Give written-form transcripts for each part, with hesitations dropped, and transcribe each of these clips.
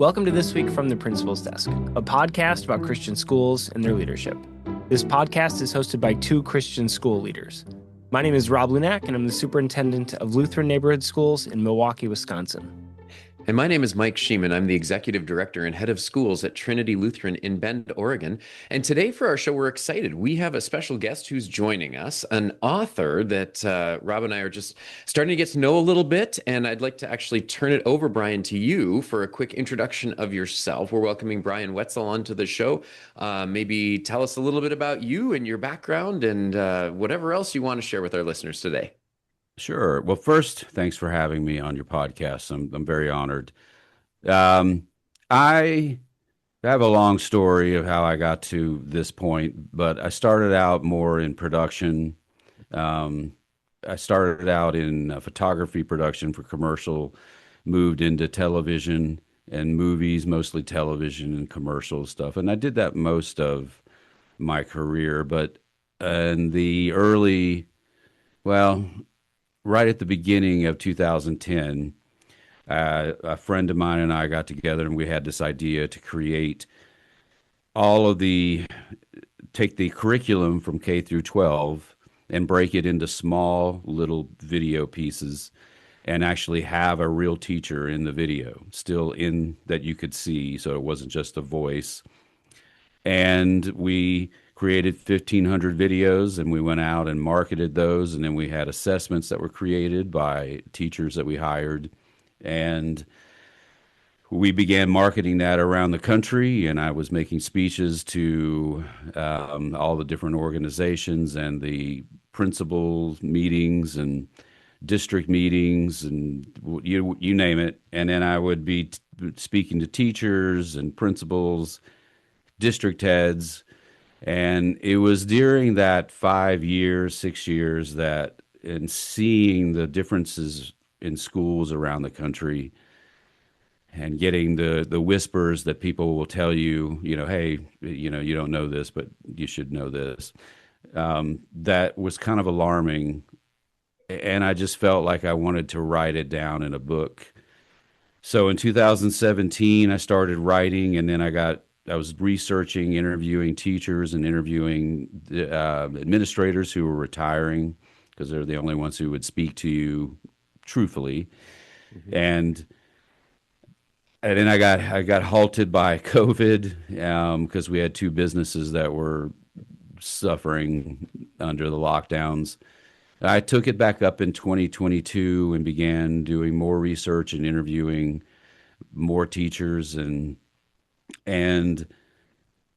Welcome to This Week from the Principal's Desk, a podcast about Christian schools and their leadership. This podcast is hosted by two Christian school leaders. My name is Rob Lunak, and I'm the superintendent of Lutheran Neighborhood Schools in Milwaukee, Wisconsin. And my name is Mike Sheeman. I'm the executive director and head of schools at Trinity Lutheran in Bend, Oregon. And today for our show, we're excited. We have a special guest who's joining us, an author that Rob and I are just starting to get to know a little bit. And I'd like to actually turn it over, Bryan, to you for a quick introduction of yourself. We're welcoming Bryan Wetzel onto the show. Maybe tell us a little bit about you and your background and whatever else you want to share with our listeners today. Sure. Well, first, thanks for having me on your podcast. I'm very honored. I have a long story of how I got to this point, but I started out more in production. I started out in photography production for commercial, moved into television and movies, mostly television and commercial stuff. And I did that most of my career, but in the right at the beginning of 2010, a friend of mine and I got together and we had this idea to take the curriculum from K through 12 and break it into small little video pieces and actually have a real teacher in the video, still in that you could see, so it wasn't just a voice. And we created 1,500 videos and we went out and marketed those. And then we had assessments that were created by teachers that we hired. And we began marketing that around the country. And I was making speeches to all the different organizations and the principals meetings and district meetings and you name it. And then I would be speaking to teachers and principals, district heads. And it was during that 5 years, 6 years and seeing the differences in schools around the country and getting the whispers that people will tell you, hey, you don't know this, but you should know this. That was kind of alarming. And I just felt like I wanted to write it down in a book. So in 2017, I started writing, and then I was researching, interviewing teachers and interviewing administrators who were retiring because they're the only ones who would speak to you truthfully. Mm-hmm. And then I got halted by COVID because we had two businesses that were suffering under the lockdowns. I took it back up in 2022 and began doing more research and interviewing more teachers and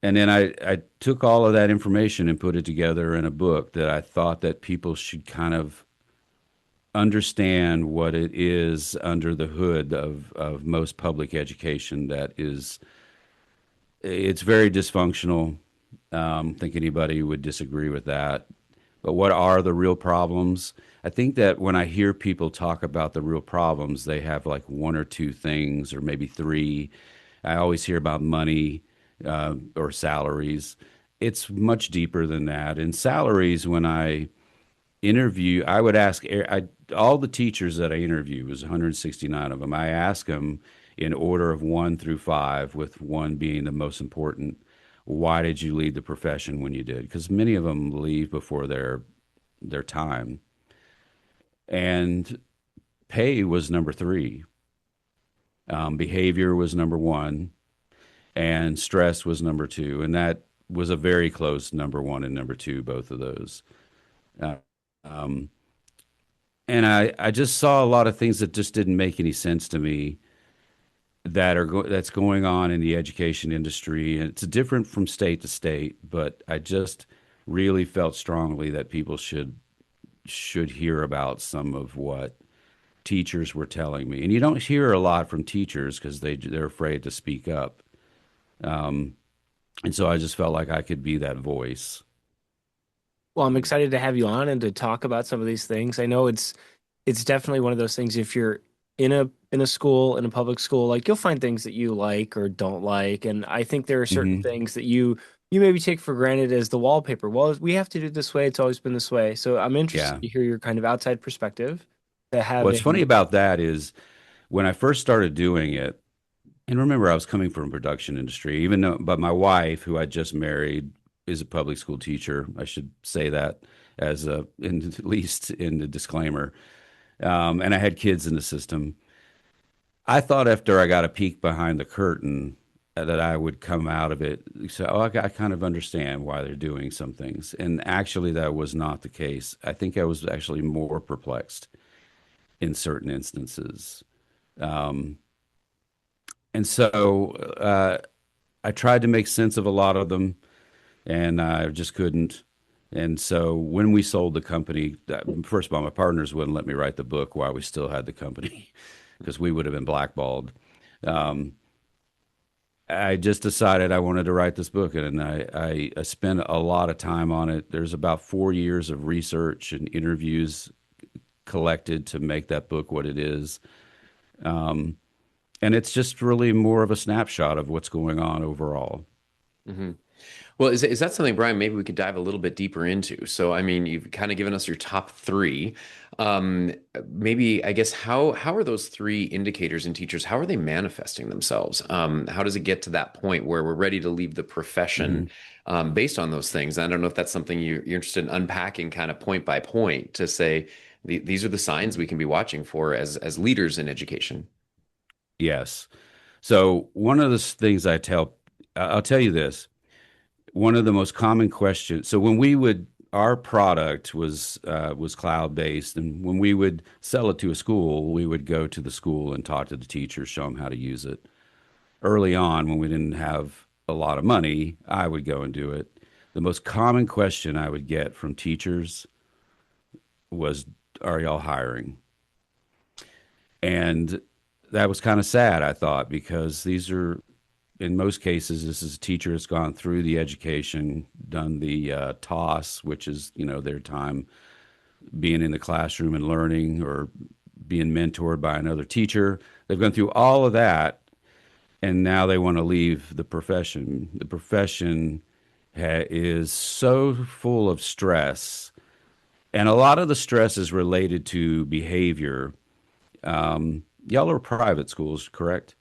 then I took all of that information and put it together in a book that I thought that people should kind of understand what it is under the hood of most public education. It's very dysfunctional. I think anybody would disagree with that. But what are the real problems? I think that when I hear people talk about the real problems, they have like one or two things or maybe three. I always hear about money or salaries. It's much deeper than that. And salaries, when I interview, I would ask all the teachers that I interview, was 169 of them. I ask them in order of 1 through 5, with 1 being the most important. Why did you leave the profession when you did? Because many of them leave before their time. And pay was number 3. Behavior was number 1, and stress was number 2, and that was a very close number 1 and number 2, both of those. And I just saw a lot of things that just didn't make any sense to me that's going on in the education industry, and it's different from state to state. But I just really felt strongly that people should hear about some of what teachers were telling me. And you don't hear a lot from teachers because they're afraid to speak up. And so I just felt like I could be that voice. Well, I'm excited to have you on and to talk about some of these things. I know it's definitely one of those things. If you're in a school, in a public school, like, you'll find things that you like or don't like. And I think there are certain things that you maybe take for granted as the wallpaper. Well, we have to do it this way. It's always been this way. So I'm interested to hear your kind of outside perspective. What's funny about that is when I first started doing it, And remember, I was coming from production industry, even though, but my wife, who I just married, is a public school teacher. I should say that as a, in, at least in the disclaimer. And I had kids in the system. I thought after I got a peek behind the curtain that I would come out of it. So, oh, I kind of understand why they're doing some things. And actually, that was not the case. I think I was actually more perplexed in certain instances. Um, and so I tried to make sense of a lot of them, and I just couldn't. And so when we sold the company, first of all, my partners wouldn't let me write the book while we still had the company because we would have been blackballed. Um, I just decided I wanted to write this book, and I spent a lot of time on it. There's about 4 years of research and interviews collected to make that book what it is. Um, and it's just really more of a snapshot of what's going on overall. Hmm. Well, is that something, Brian, maybe we could dive a little bit deeper into? So, I mean, you've kind of given us your top three. Um, Maybe, I guess, how are those three indicators in teachers? How are they manifesting themselves? How does it get to that point where we're ready to leave the profession Mhm. based on those things? I don't know if that's something you're interested in unpacking kind of point by point to say these are the signs we can be watching for as leaders in education. Yes. So one of the things I'll tell you this. One of the most common questions. So when we would, our product was cloud based, and when we would sell it to a school, we would go to the school and talk to the teachers, show them how to use it. Early on, when we didn't have a lot of money, I would go and do it. The most common question I would get from teachers was, "Are y'all hiring?" And that was kind of sad, I thought, because these are, in most cases, this is a teacher that's gone through the education, done the TOS, which is, their time being in the classroom and learning or being mentored by another teacher. They've gone through all of that, and now they want to leave the profession. The profession is so full of stress, and a lot of the stress is related to behavior. Y'all are private schools, correct?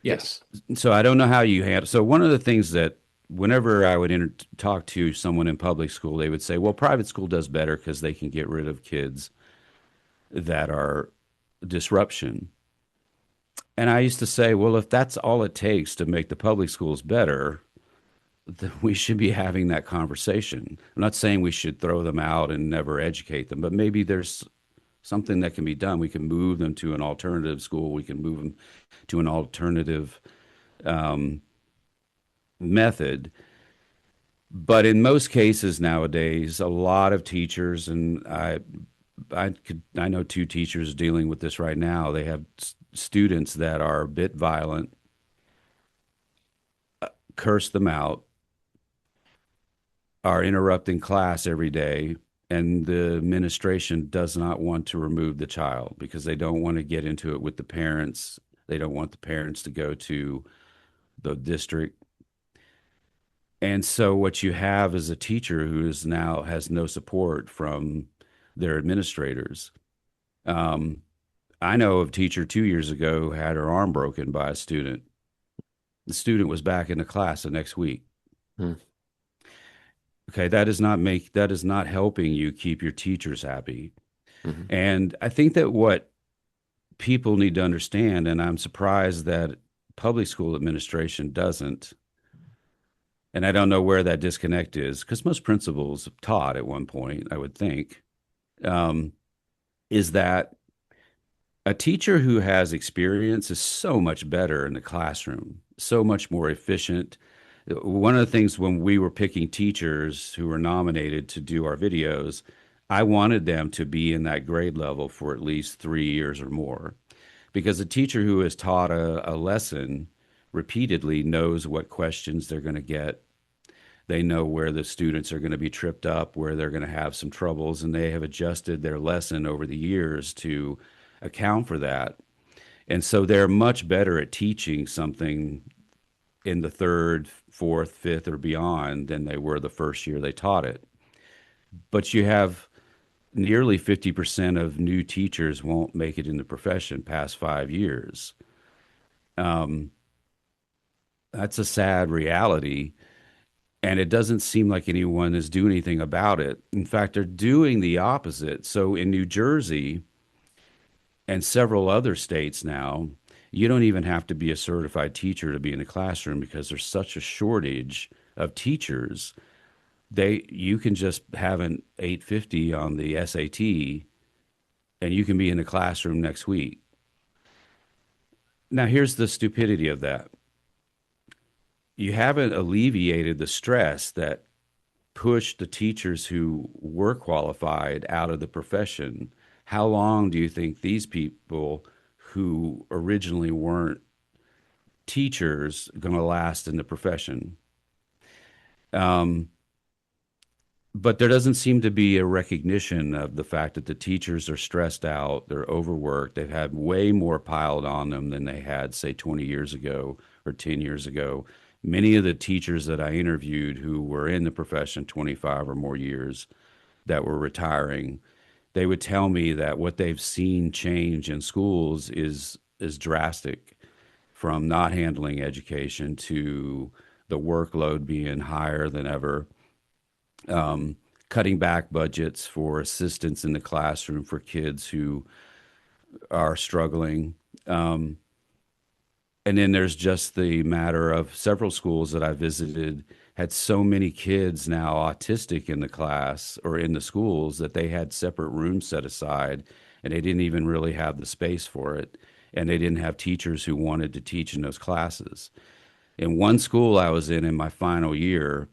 Yes. So I don't know how you handle. So one of the things that whenever I would talk to someone in public school, they would say, "Well, private school does better because they can get rid of kids that are disruption." And I used to say, "Well, if that's all it takes to make the public schools better, then we should be having that conversation." I'm not saying we should throw them out and never educate them, but maybe there's something that can be done. We can move them to an alternative school. We can move them to an alternative um, method. But in most cases nowadays, a lot of teachers, and I know two teachers dealing with this right now. They have students that are a bit violent, curse them out, are interrupting class every day, and the administration does not want to remove the child because they don't want to get into it with the parents. They don't want the parents to go to the district. And so what you have is a teacher who is now has no support from their administrators. Um, I know of a teacher 2 years ago who had her arm broken by a student. The student was back in the class the next week. Hmm. Okay, that is not helping you keep your teachers happy. Mhm. And I think that what people need to understand, and I'm surprised that public school administration doesn't, and I don't know where that disconnect is, because most principals taught at one point, I would think, um, is that a teacher who has experience is so much better in the classroom, so much more efficient. One of the things when we were picking teachers who were nominated to do our videos, I wanted them to be in that grade level for at least 3 years or more. Because a teacher who has taught a lesson repeatedly knows what questions they're going to get. They know where the students are going to be tripped up, where they're going to have some troubles, and they have adjusted their lesson over the years to account for that. And so they're much better at teaching something in the third, fourth, fifth, or beyond than they were the first year they taught it. But you have nearly 50% of new teachers won't make it in the profession past 5 years. That's a sad reality. And it doesn't seem like anyone is doing anything about it. In fact, they're doing the opposite. So in New Jersey and several other states now, you don't even have to be a certified teacher to be in the classroom because there's such a shortage of teachers. You can just have an 850 on the SAT and you can be in the classroom next week. Now, here's the stupidity of that. You haven't alleviated the stress that pushed the teachers who were qualified out of the profession. How long do you think these people who originally weren't teachers going to last in the profession? Um, but there doesn't seem to be a recognition of the fact that the teachers are stressed out, they're overworked, they've had way more piled on them than they had, say, 20 years ago or 10 years ago. Many of the teachers that I interviewed who were in the profession 25 or more years that were retiring, they would tell me that what they've seen change in schools is drastic, from not handling education to the workload being higher than ever, cutting back budgets for assistants in the classroom for kids who are struggling. Um, and then there's just the matter of several schools that I visited had so many kids now autistic in the class or in the schools that they had separate rooms set aside and they didn't even really have the space for it. And they didn't have teachers who wanted to teach in those classes. In one school I was in my final year,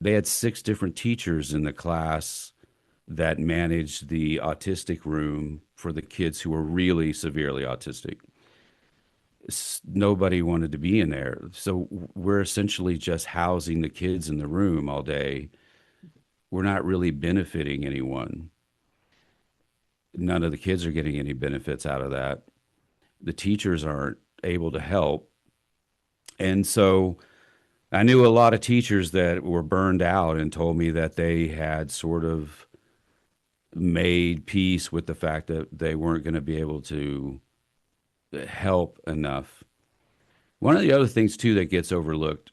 they had six different teachers in the class that managed the autistic room for the kids who were really severely autistic. Nobody wanted to be in there. So we're essentially just housing the kids in the room all day. We're not really benefiting anyone. None of the kids are getting any benefits out of that. The teachers aren't able to help. And so I knew a lot of teachers that were burned out and told me that they had sort of made peace with the fact that they weren't going to be able to help enough. One of the other things, too, that gets overlooked,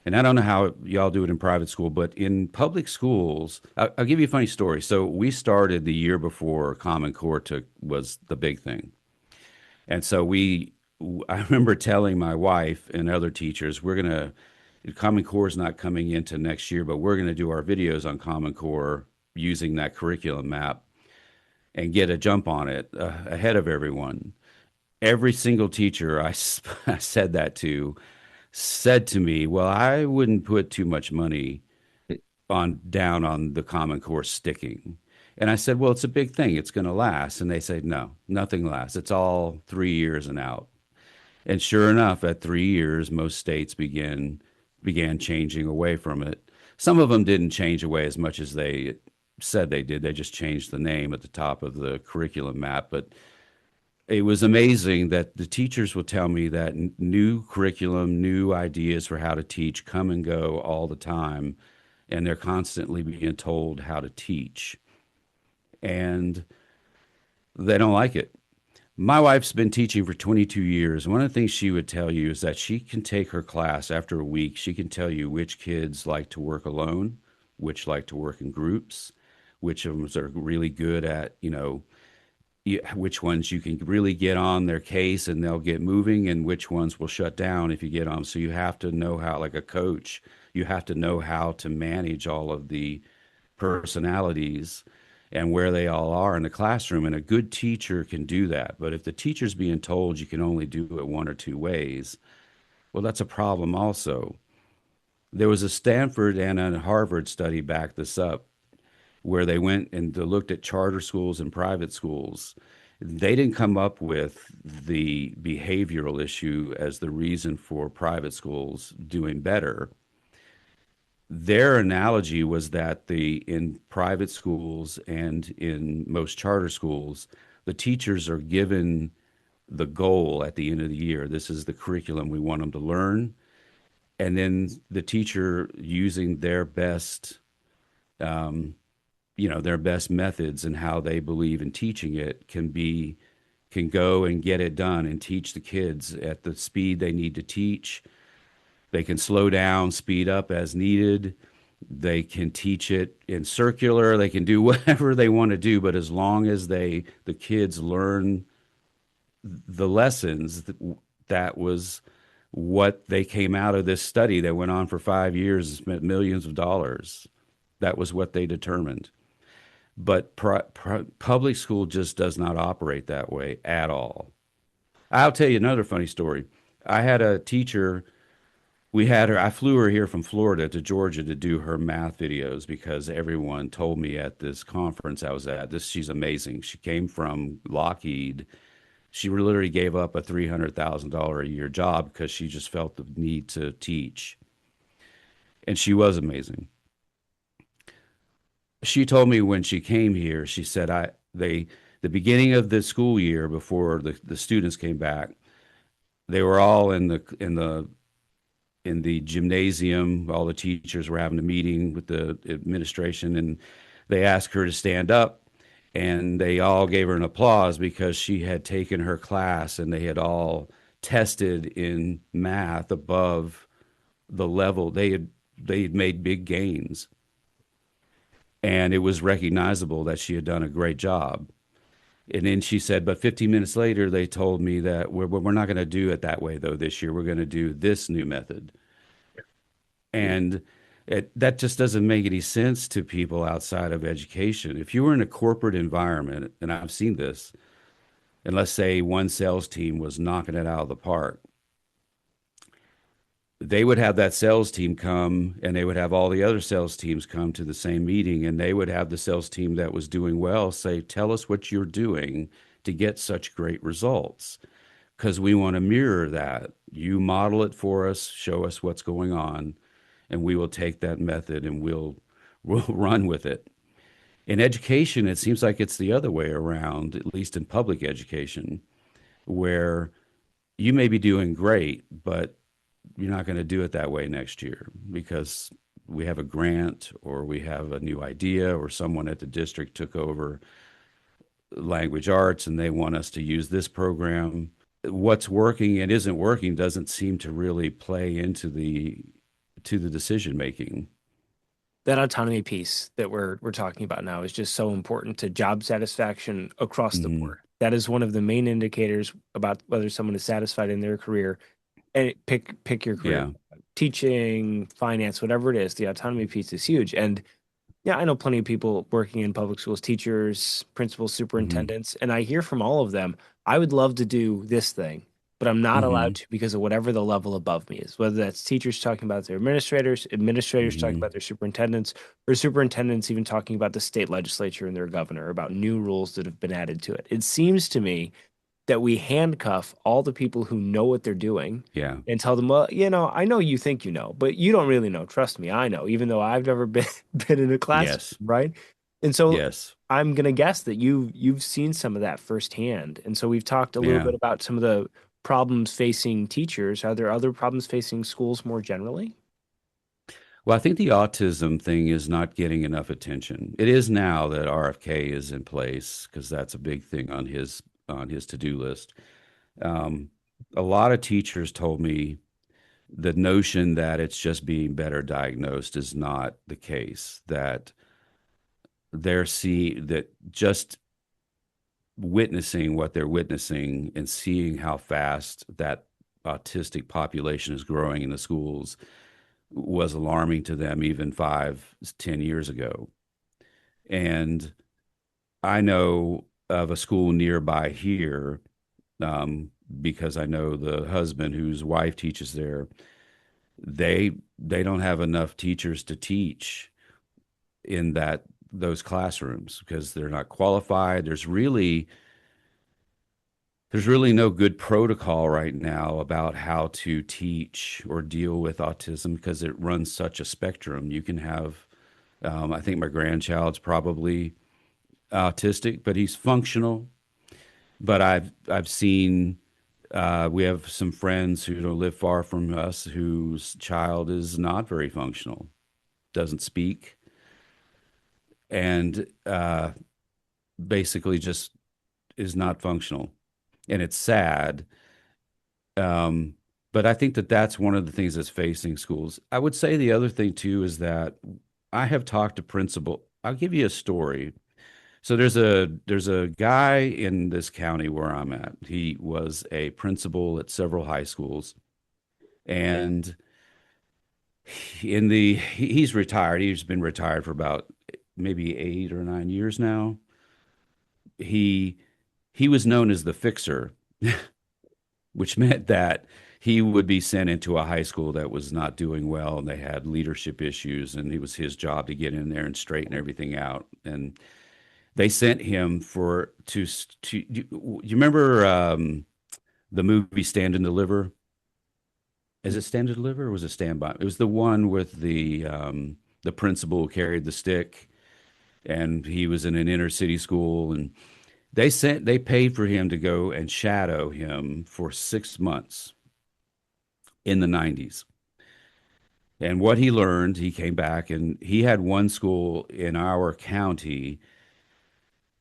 and I don't know how y'all do it in private school, but in public schools, I'll give you a funny story. So we started the year before Common Core was the big thing. And so I remember telling my wife and other teachers, Common Core is not coming into next year, but we're going to do our videos on Common Core using that curriculum map and get a jump on it ahead of everyone. Every single teacher I said that to said to me, "Well, I wouldn't put too much money on down on the Common Core sticking." And I said, "Well, it's a big thing. It's going to last." And they said, "No, nothing lasts. It's all 3 years and out." And sure enough, at 3 years, most states began changing away from it. Some of them didn't change away as much as they said they did. They just changed the name at the top of the curriculum map. But it was amazing that the teachers would tell me that new curriculum, new ideas for how to teach come and go all the time, and they're constantly being told how to teach, and they don't like it. My wife's been teaching for 22 years. One of the things she would tell you is that she can take her class after a week. She can tell you which kids like to work alone, which like to work in groups, which of them are really good at, which ones you can really get on their case and they'll get moving, and which ones will shut down if you get on. So you have to know how, like a coach, you have to know how to manage all of the personalities and where they all are in the classroom. And a good teacher can do that. But if the teacher's being told you can only do it one or two ways, well, that's a problem also. There was a Stanford and a Harvard study back this up where they went and they looked at charter schools and private schools. They didn't come up with the behavioral issue as the reason for private schools doing better. Their analogy was that in private schools and in most charter schools, the teachers are given the goal at the end of the year. This is the curriculum we want them to learn. And then the teacher using um, their best methods and how they believe in teaching it can go and get it done and teach the kids at the speed they need to teach. They can slow down, speed up as needed. They can teach it in circular. They can do whatever they want to do, but as long as the kids learn the lessons, that was what they came out of this study that went on for 5 years and spent millions of dollars. That was what they determined. But public school just does not operate that way at all. I'll tell you another funny story. I had a teacher. We had her. I flew her here from Florida to Georgia to do her math videos because everyone told me at this conference I was at, this she's amazing. She came from Lockheed. She literally gave up a $300,000 a year job because she just felt the need to teach, and she was amazing. She told me when she came here, she said, the beginning of the school year before the students came back, they were all in the gymnasium. All the teachers were having a meeting with the administration, and they asked her to stand up, and they all gave her an applause because she had taken her class and they had all tested in math above the level. They had made big gains, and it was recognizable that she had done a great job. And then she said, but 15 minutes later, they told me that we're not going to do it that way, though, this year. We're going to do this new method. And that just doesn't make any sense to people outside of education. If you were in a corporate environment, and I've seen this, and let's say one sales team was knocking it out of the park, they would have that sales team come and they would have all the other sales teams come to the same meeting, and they would have the sales team that was doing well say, tell us what you're doing to get such great results, because we want to mirror that. You model it for us, show us what's going on, and we will take that method and we'll run with it. In education, it seems like it's the other way around, at least in public education, where you may be doing great, but you're not going to do it that way next year because we have a grant or we have a new idea or someone at the district took over language arts and they want us to use this program. What's working and isn't working doesn't seem to really play into the decision making. That autonomy piece that we're talking about now is just so important to job satisfaction across the Hmm. board. That is one of the main indicators about whether someone is satisfied in their career. And pick your career, Yeah. teaching, finance, whatever it is. The autonomy piece is huge. And yeah, I know plenty of people working in public schools, teachers, principals, Hmm. superintendents, and I hear from all of them, I would love to do this thing, but I'm not allowed Hmm. to because of whatever the level above me is, whether that's teachers talking about their administrators, administrators talking Hmm. about their superintendents, or superintendents even talking about the state legislature and their governor about new rules that have been added to it. It seems to me that we handcuff all the people who know what they're doing Yeah. and tell them, well, I know you think you know, but you don't really know. Trust me, I know, even though I've never been been in a classroom, Yes. right? And so Yes. I'm gonna guess that you've seen some of that firsthand. And so we've talked a little Yeah. bit about some of the problems facing teachers. Are there other problems facing schools more generally? Well, I think the autism thing is not getting enough attention. It is now that RFK is in place because that's a big thing on his to-do list. Um, a lot of teachers told me the notion that it's just being better diagnosed is not the case. That that just witnessing what they're witnessing and seeing how fast that autistic population is growing in the schools was alarming to them even 5, 10 years ago. And I know of a school nearby here, um, because I know the husband whose wife teaches there. They don't have enough teachers to teach in those classrooms because they're not qualified. There's really no good protocol right now about how to teach or deal with autism because it runs such a spectrum. You can have, I think my grandchild's probably autistic, but he's functional. But I've seen, we have some friends who don't live far from us whose child is not very functional, doesn't speak, and basically just is not functional. And it's sad. But I think that that's one of the things that's facing schools. I would say the other thing too is that I have talked to principal. I'll give you a story. So there's a guy in this county where I'm at. He was a principal at several high schools, and he's retired. He's been retired for about maybe 8 or 9 years now. He he was known as the fixer, which meant that he would be sent into a high school that was not doing well and they had leadership issues, and it was his job to get in there and straighten everything out. And they sent him for to you remember the movie Stand and Deliver? Is it Stand and Deliver or was it Stand By? It was the one with the principal who carried the stick, and he was in an inner city school, and they paid for him to go and shadow him for 6 months in the 90s. And what he learned, he came back and he had one school in our county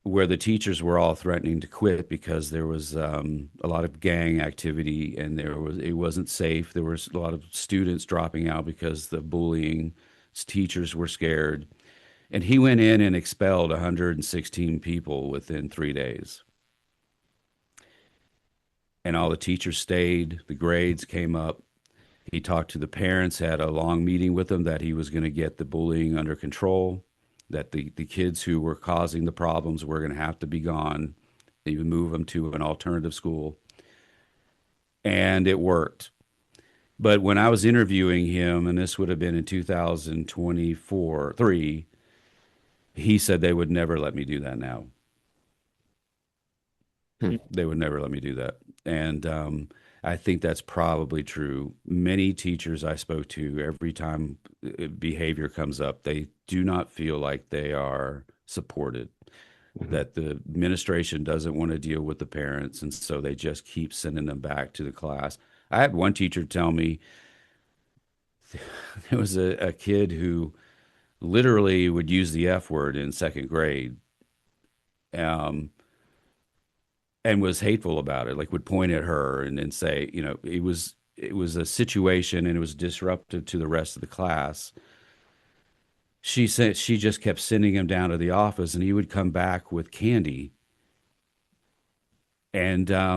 where the teachers were all threatening to quit because there was a lot of gang activity, and it wasn't safe. There was a lot of students dropping out because the bullying. Teachers were scared, and he went in and expelled 116 people within 3 days. And all the teachers stayed. The grades came up. He talked to the parents, had a long meeting with them that he was going to get the bullying under control, that the kids who were causing the problems were going to have to be gone. They would move them to an alternative school. And it worked. But when I was interviewing him, and this would have been in 2024, 3, he said they would never let me do that now. Hmm. They would never let me do that. And I think that's probably true. Many teachers I spoke to, every time behavior comes up, they do not feel like they are supported, Mhm. that the administration doesn't want to deal with the parents. And so they just keep sending them back to the class. I had one teacher tell me there was a kid who literally would use the F word in second grade. Um, and was hateful about it, like would point at her and say, it was a situation and it was disruptive to the rest of the class. She said she just kept sending him down to the office, and he would come back with candy. And I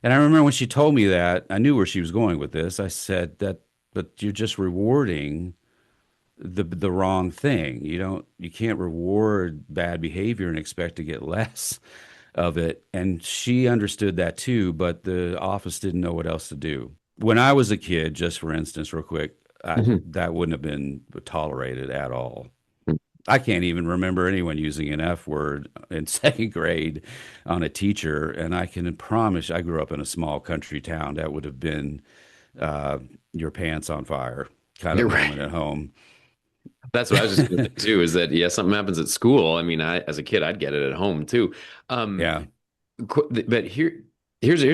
remember when she told me that, I knew where she was going with this. I said that, but you're just rewarding the wrong thing. You can't reward bad behavior and expect to get less of it. And she understood that too, but the office didn't know what else to do. When I was a kid, just for instance, real quick, Mhm. that wouldn't have been tolerated at all. I can't even remember anyone using an F word in second grade on a teacher. And I can promise I grew up in a small country town. That would have been uh, your pants on fire kind of You're right. moment at home. That's what I was just going to say too, is that, yeah, something happens at school. I mean, as a kid, I'd get it at home too. Um, Yeah. but here's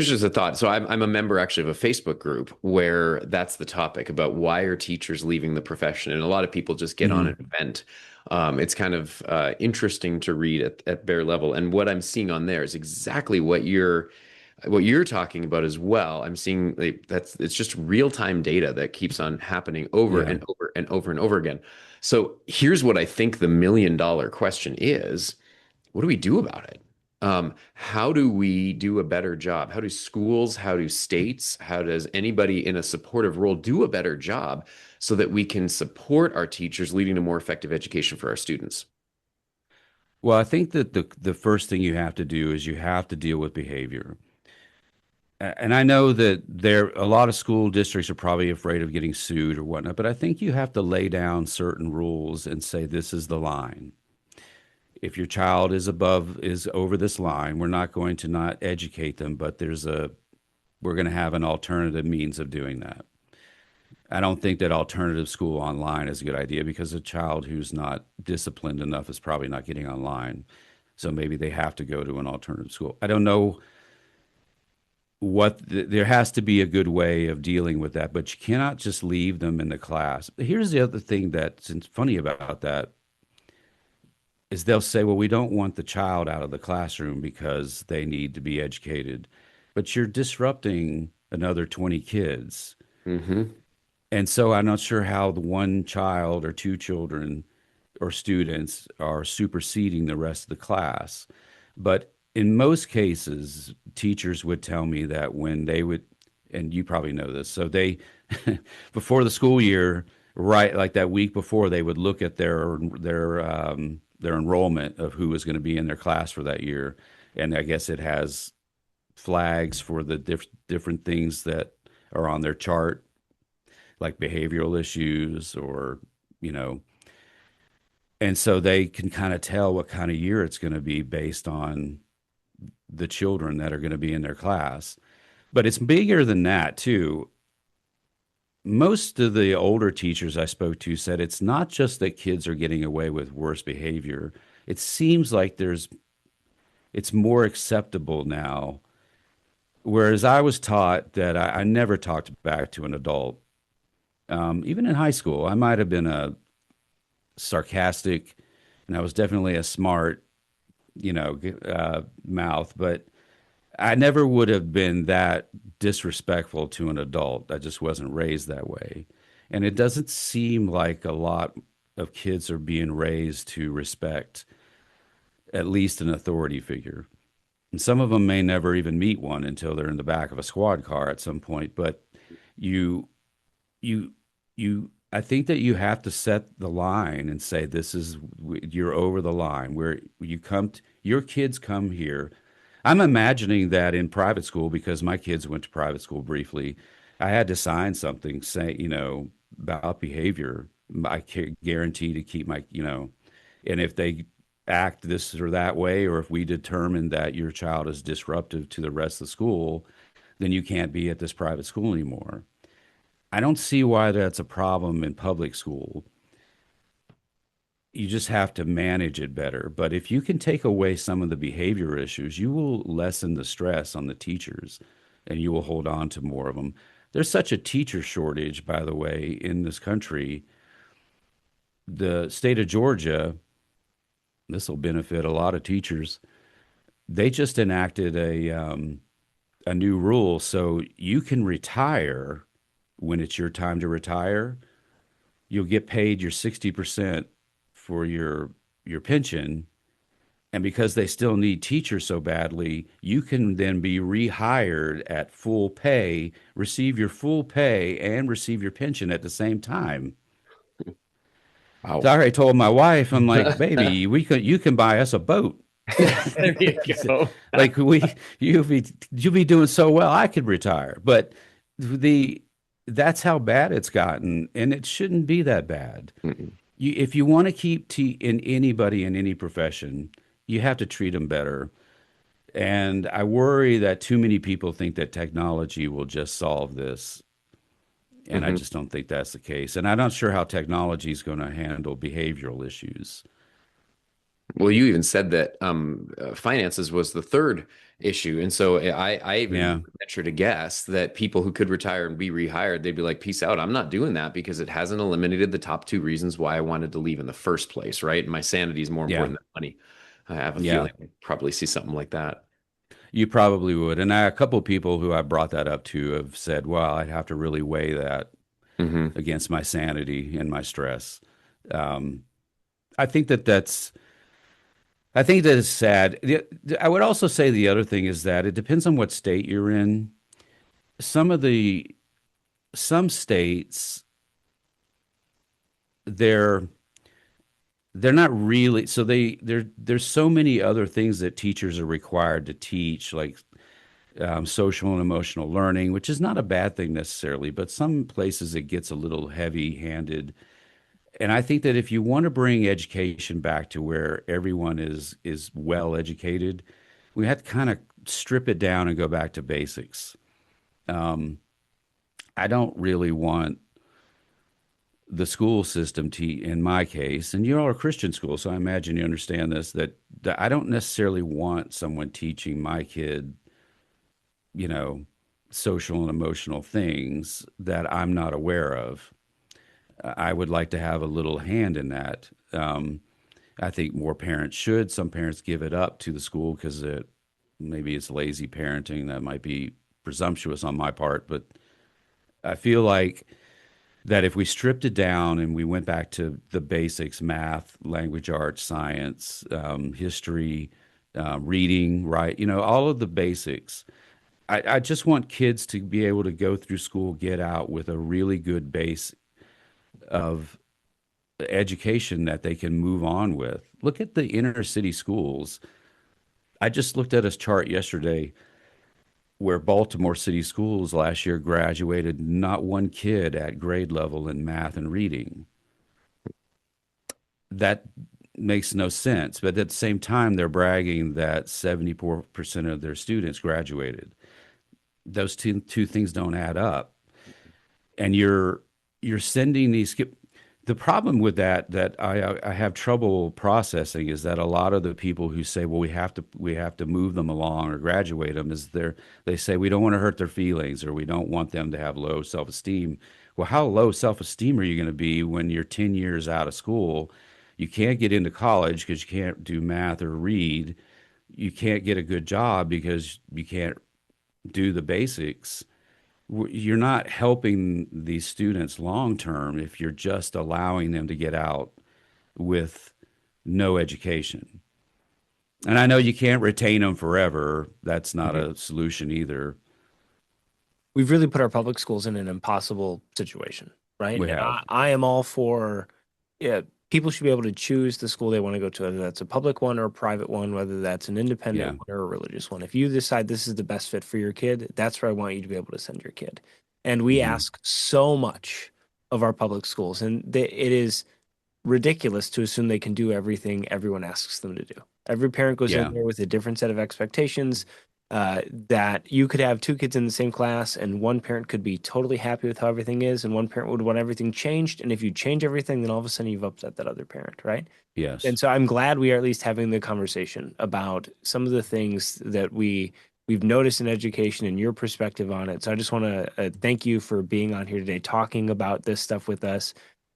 just a thought. So I'm a member actually of a Facebook group where that's the topic about why are teachers leaving the profession, and a lot of people just get on Hmm. and vent. It's kind of interesting to read at bare level, and what I'm seeing on there is exactly what you're talking about as well. I'm seeing like that's it's just real-time data that keeps on happening over Yeah. and over and over and over again. So here's what I think the million-dollar question is: what do we do about it? How do we do a better job? How do schools, how do states, how does anybody in a supportive role do a better job so that we can support our teachers, leading to more effective education for our students? Well, I think that the first thing you have to do is you have to deal with behavior. And I know that a lot of school districts are probably afraid of getting sued or whatnot, but I think you have to lay down certain rules and say this is the line. If your child is over this line, we're not going to not educate them, but we're going to have an alternative means of doing that. I don't think that alternative school online is a good idea because a child who's not disciplined enough is probably not getting online. So maybe they have to go to an alternative school. I don't know there has to be a good way of dealing with that, but you cannot just leave them in the class. Here's the other thing that's funny about that is they'll say, well, we don't want the child out of the classroom because they need to be educated. But you're disrupting. another 20 kids. Hmm. And so I'm not sure how the one child or two children or students are superseding the rest of the class. But in most cases, teachers would tell me that when they would, and you probably know this, so they, before the school year, right, like that week before, they would look at their enrollment of who was going to be in their class for that year, and I guess it has flags for the different things that are on their chart, like behavioral issues or you know and so they can kind of tell what kind of year it's going to be based on the children that are going to be in their class. But it's bigger than that, too. Most of the older teachers I spoke to said it's not just that kids are getting away with worse behavior. It seems like it's more acceptable now. Whereas I was taught that I never talked back to an adult. Even in high school, I might have been a sarcastic, and I was definitely a smart, mouth, but I never would have been that disrespectful to an adult. I just wasn't raised that way. And it doesn't seem like a lot of kids are being raised to respect at least an authority figure. And some of them may never even meet one until they're in the back of a squad car at some point. But you, you, I think that you have to set the line and say, this is, you're over the line where your kids come here. I'm imagining that in private school because my kids went to private school briefly. I had to sign something saying, about behavior. I guarantee to keep and if they act this or that way, or if we determine that your child is disruptive to the rest of the school, then you can't be at this private school anymore. I don't see why that's a problem in public school. You just have to manage it better. But if you can take away some of the behavior issues, you will lessen the stress on the teachers and you will hold on to more of them. There's such a teacher shortage, by the way, in this country. The state of Georgia, this will benefit a lot of teachers. They just enacted a new rule so you can retire when it's your time to retire. You'll get paid your 60% for your pension. And because they still need teachers so badly, you can then be rehired at full pay, receive your full pay, and receive your pension at the same time. So Wow. I already told my wife, I'm like, baby, you can buy us a boat. There you go. Like you'll be doing so well, I could retire. But the that's how bad it's gotten, and it shouldn't be that bad. Mm-mm. If you want to keep in anybody in any profession, you have to treat them better. And I worry that too many people think that technology will just solve this. And I Mhm. just don't think that's the case. And I'm not sure how technology is going to handle behavioral issues. Well, you even said that finances was the third issue, and so I even Yeah. venture to guess that people who could retire and be rehired, they'd be like, "Peace out. I'm not doing that because it hasn't eliminated the top two reasons why I wanted to leave in the first place, right? My sanity is more Yeah. important than money." I have a Yeah. feeling we'll probably see something like that. You probably would. And a couple of people who I brought that up to have said, well, I'd have to really weigh that Hmm. against my sanity and my stress. Um, I think that that's I think that is sad. I would also say the other thing is that it depends on what state you're in. Some of the some states they're they're not really so there's so many other things that teachers are required to teach, like social and emotional learning, which is not a bad thing necessarily, but some places it gets a little heavy-handed. And I think that if you want to bring education back to where everyone is well educated, we have to kind of strip it down and go back to basics. Um, I don't really want the school system to, in my case, and you're all a Christian school, so I imagine you understand this, that I don't necessarily want someone teaching my kid, you know, social and emotional things that I'm not aware of. I would like to have a little hand in that. I think more parents should. Some parents give it up to the school because maybe it's lazy parenting. That might be presumptuous on my part, but I feel like that if we stripped it down and we went back to the basics, math, language arts, science, history, reading, right, all of the basics. I just want kids to be able to go through school, get out with a really good base of education that they can move on with. Look at the inner city schools. I just looked at a chart yesterday where Baltimore City Schools last year graduated not one kid at grade level in math and reading. That makes no sense. But at the same time, they're bragging that 74% of their students graduated. Those two things don't add up. And you're sending these the problem with that I have trouble processing is that a lot of the people who say, well, we have to move them along or graduate them is they say we don't want to hurt their feelings or we don't want them to have low self-esteem. Well, how low self-esteem are you going to be when you're 10 years out of school? You can't get into college because you can't do math or read. You can't get a good job because you can't do the basics. You're not helping these students long term if you're just allowing them to get out with no education. And I know you can't retain them forever. That's not Mhm. a solution either. We've really put our public schools in an impossible situation, right? We And have. I am all for, yeah, people should be able to choose the school they want to go to, whether that's a public one or a private one, whether that's an independent Yeah. one or a religious one. If you decide this is the best fit for your kid, that's where I want you to be able to send your kid. And we Hmm. ask so much of our public schools, and it is ridiculous to assume they can do everything everyone asks them to do. Every parent goes in Yeah. there with a different set of expectations. That you could have two kids in the same class, and one parent could be totally happy with how everything is, and one parent would want everything changed. And if you change everything, then all of a sudden you've upset that other parent, right? Yes. And so I'm glad we are at least having the conversation about some of the things that we've noticed in education and your perspective on it. So I just want to thank you for being on here today, talking about this stuff with us.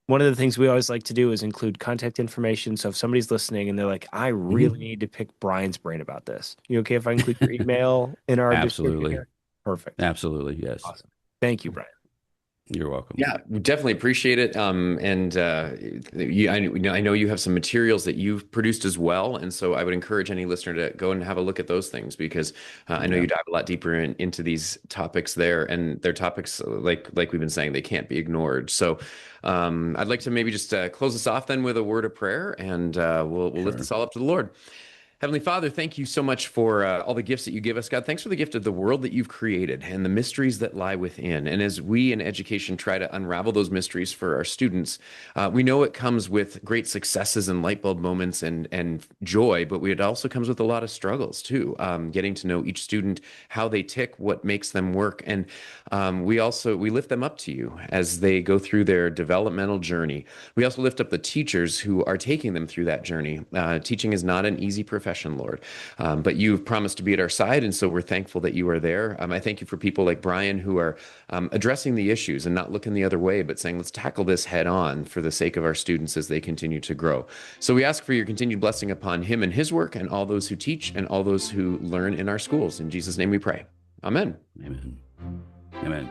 One of the things we always like to do is include contact information. So if somebody's listening and they're like, I really Hmm. need to pick Brian's brain about this, you okay if I include your email in our description Absolutely. here? Perfect. Absolutely. Yes. Awesome. Thank you, Brian. You're welcome. Yeah, we definitely appreciate it. And I know you have some materials that you've produced as well, and so I would encourage any listener to go and have a look at those things because I know Yeah. you dive a lot deeper into these topics there, and they're topics like we've been saying they can't be ignored. So I'd like to maybe just close us off then with a word of prayer, and we'll lift Sure. this all up to the Lord. Heavenly Father, thank you so much for all the gifts that you give us, God. Thanks for the gift of the world that you've created and the mysteries that lie within. And as we in education try to unravel those mysteries for our students, we know it comes with great successes and light bulb moments and joy, but it also comes with a lot of struggles too. Getting to know each student, how they tick, what makes them work, and we lift them up to you as they go through their developmental journey. We also lift up the teachers who are taking them through that journey. Teaching is not an easy profession, Lord. But you've promised to be at our side, and so we're thankful that you are there. I thank you for people like Bryan who are addressing the issues and not looking the other way, but saying, let's tackle this head on for the sake of our students as they continue to grow. So we ask for your continued blessing upon him and his work and all those who teach and all those who learn in our schools. In Jesus' name we pray. Amen. Amen. Amen.